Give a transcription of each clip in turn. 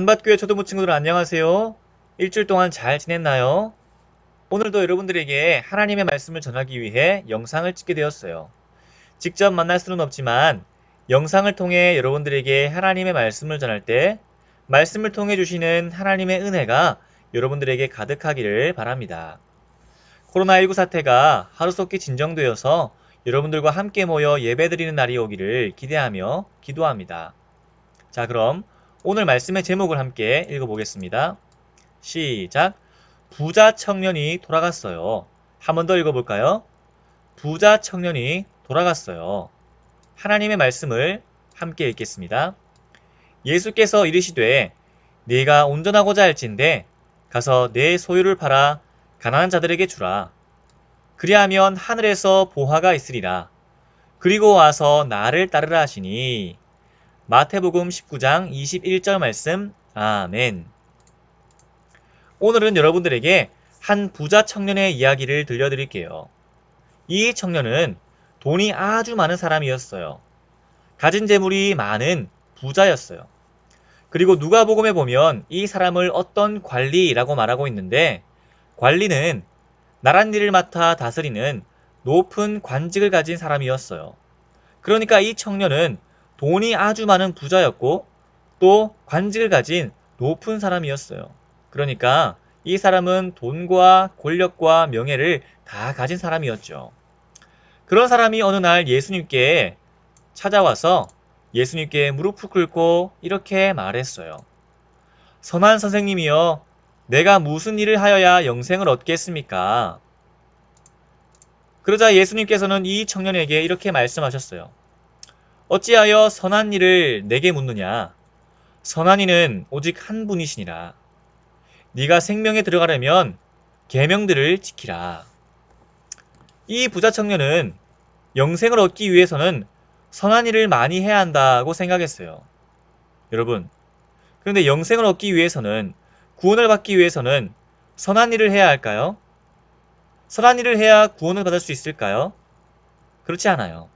남밭교회 초등부 친구들 안녕하세요. 일주일 동안 잘 지냈나요? 오늘도 여러분들에게 하나님의 말씀을 전하기 위해 영상을 찍게 되었어요. 직접 만날 수는 없지만 영상을 통해 여러분들에게 하나님의 말씀을 전할 때 말씀을 통해 주시는 하나님의 은혜가 여러분들에게 가득하기를 바랍니다. 코로나19 사태가 하루속히 진정되어서 여러분들과 함께 모여 예배드리는 날이 오기를 기대하며 기도합니다. 자, 그럼 오늘 말씀의 제목을 함께 읽어보겠습니다. 시작. 부자 청년이 돌아갔어요. 한 번 더 읽어볼까요? 부자 청년이 돌아갔어요. 하나님의 말씀을 함께 읽겠습니다. 예수께서 이르시되 네가 온전하고자 할진대 가서 내 소유를 팔아 가난한 자들에게 주라. 그리하면 하늘에서 보화가 있으리라. 그리고 와서 나를 따르라 하시니. 마태복음 19장 21절 말씀. 아멘. 오늘은 여러분들에게 한 부자 청년의 이야기를 들려드릴게요. 이 청년은 돈이 아주 많은 사람이었어요. 가진 재물이 많은 부자였어요. 그리고 누가복음에 보면 이 사람을 어떤 관리라고 말하고 있는데, 관리는 나란 일을 맡아 다스리는 높은 관직을 가진 사람이었어요. 그러니까 이 청년은 돈이 아주 많은 부자였고 또 관직을 가진 높은 사람이었어요. 그러니까 이 사람은 돈과 권력과 명예를 다 가진 사람이었죠. 그런 사람이 어느 날 예수님께 찾아와서 예수님께 무릎을 꿇고 이렇게 말했어요. 선한 선생님이여, 내가 무슨 일을 하여야 영생을 얻겠습니까? 그러자 예수님께서는 이 청년에게 이렇게 말씀하셨어요. 어찌하여 선한 일을 내게 묻느냐? 선한 이는 오직 한 분이시니라. 네가 생명에 들어가려면 계명들을 지키라. 이 부자 청년은 영생을 얻기 위해서는 선한 일을 많이 해야 한다고 생각했어요. 여러분, 그런데 영생을 얻기 위해서는, 구원을 받기 위해서는 선한 일을 해야 할까요? 선한 일을 해야 구원을 받을 수 있을까요? 그렇지 않아요.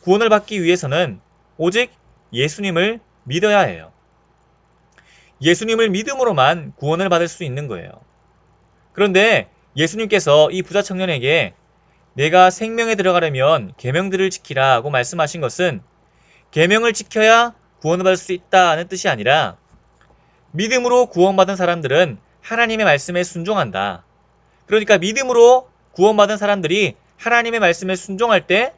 구원을 받기 위해서는 오직 예수님을 믿어야 해요. 예수님을 믿음으로만 구원을 받을 수 있는 거예요. 그런데 예수님께서 이 부자 청년에게 내가 생명에 들어가려면 계명들을 지키라고 말씀하신 것은 계명을 지켜야 구원을 받을 수 있다는 뜻이 아니라 믿음으로 구원받은 사람들은 하나님의 말씀에 순종한다. 그러니까 믿음으로 구원받은 사람들이 하나님의 말씀에 순종할 때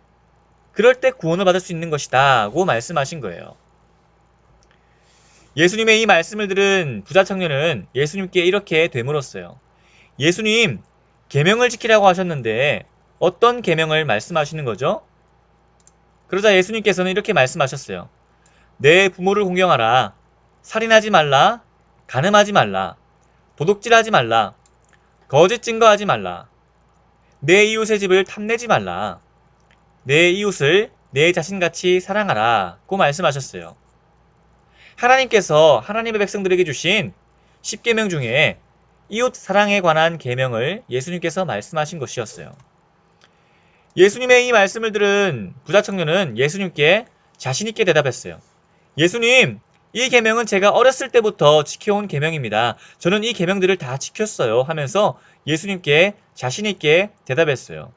그럴 때 구원을 받을 수 있는 것이다고 말씀하신 거예요. 예수님의 이 말씀을 들은 부자 청년은 예수님께 이렇게 되물었어요. 예수님, 계명을 지키라고 하셨는데 어떤 계명을 말씀하시는 거죠? 그러자 예수님께서는 이렇게 말씀하셨어요. 내 부모를 공경하라. 살인하지 말라. 간음하지 말라. 도둑질하지 말라. 거짓 증거하지 말라. 내 이웃의 집을 탐내지 말라. 내 이웃을 내 자신같이 사랑하라. 고 말씀하셨어요. 하나님께서 하나님의 백성들에게 주신 10계명 중에 이웃 사랑에 관한 계명을 예수님께서 말씀하신 것이었어요. 예수님의 이 말씀을 들은 부자 청년은 예수님께 자신있게 대답했어요. 예수님, 이 계명은 제가 어렸을 때부터 지켜온 계명입니다. 저는 이 계명들을 다 지켰어요. 하면서 예수님께 자신있게 대답했어요.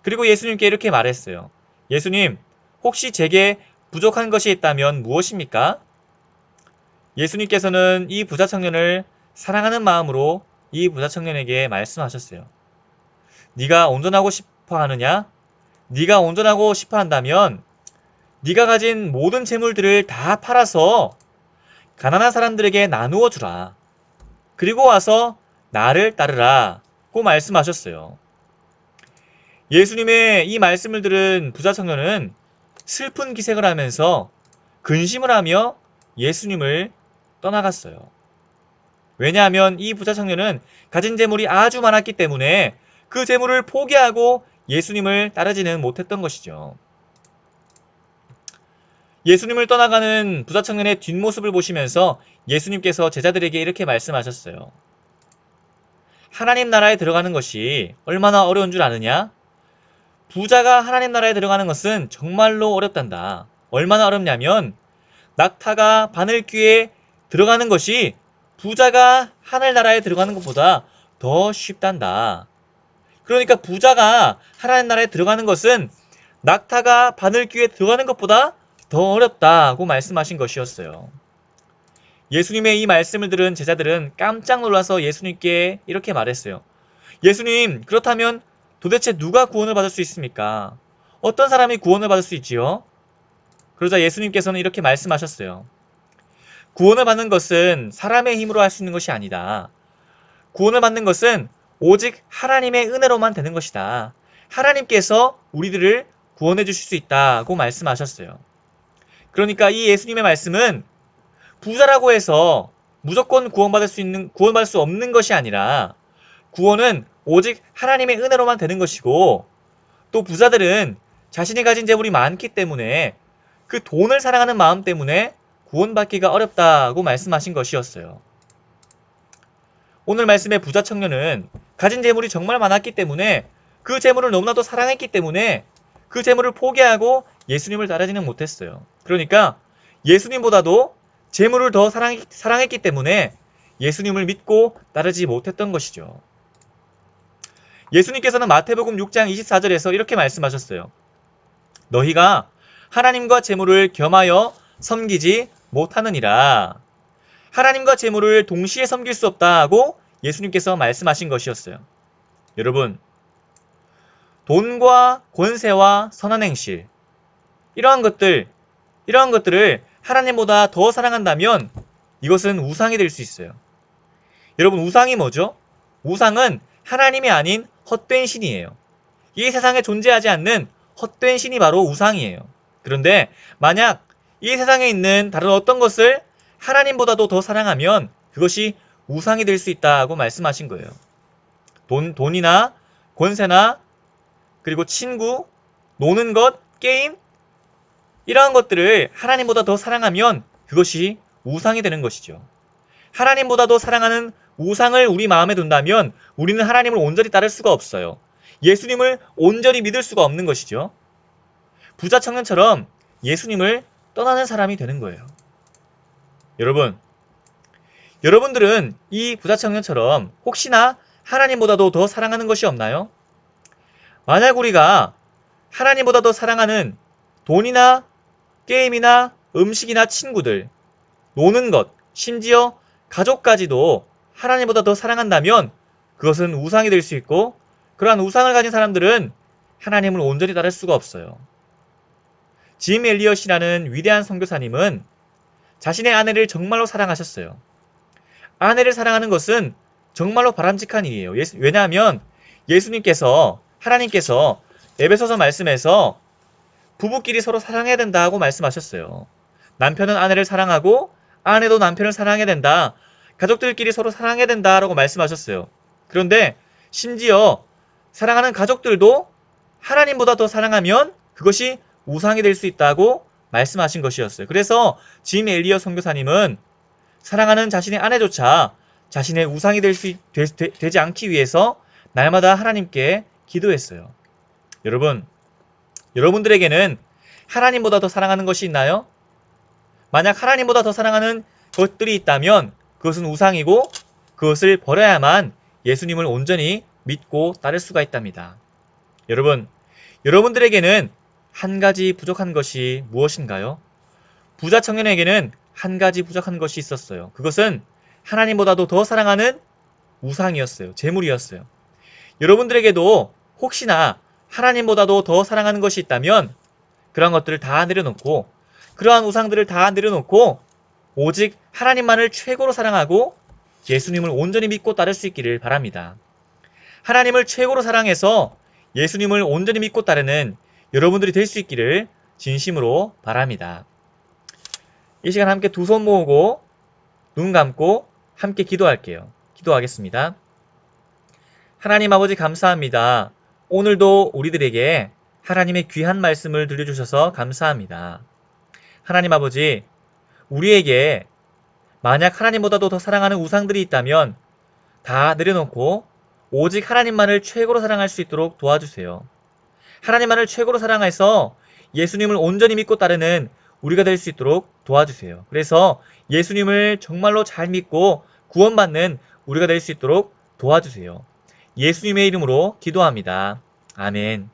그리고 예수님께 이렇게 말했어요. 예수님, 혹시 제게 부족한 것이 있다면 무엇입니까? 예수님께서는 이 부자 청년을 사랑하는 마음으로 이 부자 청년에게 말씀하셨어요. 네가 온전하고 싶어 하느냐? 네가 온전하고 싶어 한다면 네가 가진 모든 재물들을 다 팔아서 가난한 사람들에게 나누어 주라. 그리고 와서 나를 따르라. 고 말씀하셨어요. 예수님의 이 말씀을 들은 부자 청년은 슬픈 기색을 하면서 근심을 하며 예수님을 떠나갔어요. 왜냐하면 이 부자 청년은 가진 재물이 아주 많았기 때문에 그 재물을 포기하고 예수님을 따르지는 못했던 것이죠. 예수님을 떠나가는 부자 청년의 뒷모습을 보시면서 예수님께서 제자들에게 이렇게 말씀하셨어요. 하나님 나라에 들어가는 것이 얼마나 어려운 줄 아느냐? 부자가 하나님 나라에 들어가는 것은 정말로 어렵단다. 얼마나 어렵냐면 낙타가 바늘 귀에 들어가는 것이 부자가 하늘나라에 들어가는 것보다 더 쉽단다. 그러니까 부자가 하나님 나라에 들어가는 것은 낙타가 바늘귀에 들어가는 것보다 더 어렵다고 말씀하신 것이었어요. 예수님의 이 말씀을 들은 제자들은 깜짝 놀라서 예수님께 이렇게 말했어요. 예수님, 그렇다면 도대체 누가 구원을 받을 수 있습니까? 어떤 사람이 구원을 받을 수 있지요? 그러자 예수님께서는 이렇게 말씀하셨어요. 구원을 받는 것은 사람의 힘으로 할 수 있는 것이 아니다. 구원을 받는 것은 오직 하나님의 은혜로만 되는 것이다. 하나님께서 우리들을 구원해 주실 수 있다고 말씀하셨어요. 그러니까 이 예수님의 말씀은 부자라고 해서 무조건 구원받을 수 없는 것이 아니라 구원은 오직 하나님의 은혜로만 되는 것이고 또 부자들은 자신이 가진 재물이 많기 때문에 그 돈을 사랑하는 마음 때문에 구원받기가 어렵다고 말씀하신 것이었어요. 오늘 말씀의 부자 청년은 가진 재물이 정말 많았기 때문에 그 재물을 너무나도 사랑했기 때문에 그 재물을 포기하고 예수님을 따르지는 못했어요. 그러니까 예수님보다도 재물을 더 사랑했기 때문에 예수님을 믿고 따르지 못했던 것이죠. 예수님께서는 마태복음 6장 24절에서 이렇게 말씀하셨어요. 너희가 하나님과 재물을 겸하여 섬기지 못하느니라. 하나님과 재물을 동시에 섬길 수 없다고 예수님께서 말씀하신 것이었어요. 여러분, 돈과 권세와 선한 행실, 이러한 것들을 하나님보다 더 사랑한다면 이것은 우상이 될 수 있어요. 여러분, 우상이 뭐죠? 우상은 하나님이 아닌 헛된 신이에요. 이 세상에 존재하지 않는 헛된 신이 바로 우상이에요. 그런데 만약 이 세상에 있는 다른 어떤 것을 하나님보다도 더 사랑하면 그것이 우상이 될 수 있다고 말씀하신 거예요. 돈이나 권세나 그리고 친구, 노는 것, 게임 이러한 것들을 하나님보다 더 사랑하면 그것이 우상이 되는 것이죠. 하나님보다 더 사랑하는 우상을 우리 마음에 둔다면 우리는 하나님을 온전히 따를 수가 없어요. 예수님을 온전히 믿을 수가 없는 것이죠. 부자 청년처럼 예수님을 떠나는 사람이 되는 거예요. 여러분들은 이 부자 청년처럼 혹시나 하나님보다도 더 사랑하는 것이 없나요? 만약 우리가 하나님보다 더 사랑하는 돈이나 게임이나 음식이나 친구들, 노는 것, 심지어 가족까지도 하나님보다 더 사랑한다면 그것은 우상이 될 수 있고 그러한 우상을 가진 사람들은 하나님을 온전히 따를 수가 없어요. 짐 엘리엇이라는 위대한 선교사님은 자신의 아내를 정말로 사랑하셨어요. 아내를 사랑하는 것은 정말로 바람직한 일이에요. 왜냐하면 하나님께서 에베소서 말씀에서 부부끼리 서로 사랑해야 된다고 말씀하셨어요. 남편은 아내를 사랑하고 아내도 남편을 사랑해야 된다. 가족들끼리 서로 사랑해야 된다라고 말씀하셨어요. 그런데 심지어 사랑하는 가족들도 하나님보다 더 사랑하면 그것이 우상이 될 수 있다고 말씀하신 것이었어요. 그래서 짐 엘리엇 선교사님은 사랑하는 자신의 아내조차 자신의 우상이 되지 않기 위해서 날마다 하나님께 기도했어요. 여러분들에게는 하나님보다 더 사랑하는 것이 있나요? 만약 하나님보다 더 사랑하는 것들이 있다면 그것은 우상이고 그것을 버려야만 예수님을 온전히 믿고 따를 수가 있답니다. 여러분들에게는 한 가지 부족한 것이 무엇인가요? 부자 청년에게는 한 가지 부족한 것이 있었어요. 그것은 하나님보다도 더 사랑하는 우상이었어요. 재물이었어요. 여러분들에게도 혹시나 하나님보다도 더 사랑하는 것이 있다면 그러한 것들을 다 내려놓고 그러한 우상들을 다 내려놓고 오직 하나님만을 최고로 사랑하고 예수님을 온전히 믿고 따를 수 있기를 바랍니다. 하나님을 최고로 사랑해서 예수님을 온전히 믿고 따르는 여러분들이 될 수 있기를 진심으로 바랍니다. 이 시간 함께 두 손 모으고 눈 감고 함께 기도할게요. 기도하겠습니다. 하나님 아버지 감사합니다. 오늘도 우리들에게 하나님의 귀한 말씀을 들려주셔서 감사합니다. 하나님 아버지, 우리에게 만약 하나님보다도 더 사랑하는 우상들이 있다면 다 내려놓고 오직 하나님만을 최고로 사랑할 수 있도록 도와주세요. 하나님만을 최고로 사랑해서 예수님을 온전히 믿고 따르는 우리가 될 수 있도록 도와주세요. 그래서 예수님을 정말로 잘 믿고 구원받는 우리가 될 수 있도록 도와주세요. 예수님의 이름으로 기도합니다. 아멘.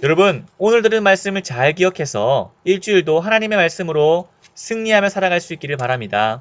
여러분, 오늘 들은 말씀을 잘 기억해서 일주일도 하나님의 말씀으로 승리하며 살아갈 수 있기를 바랍니다.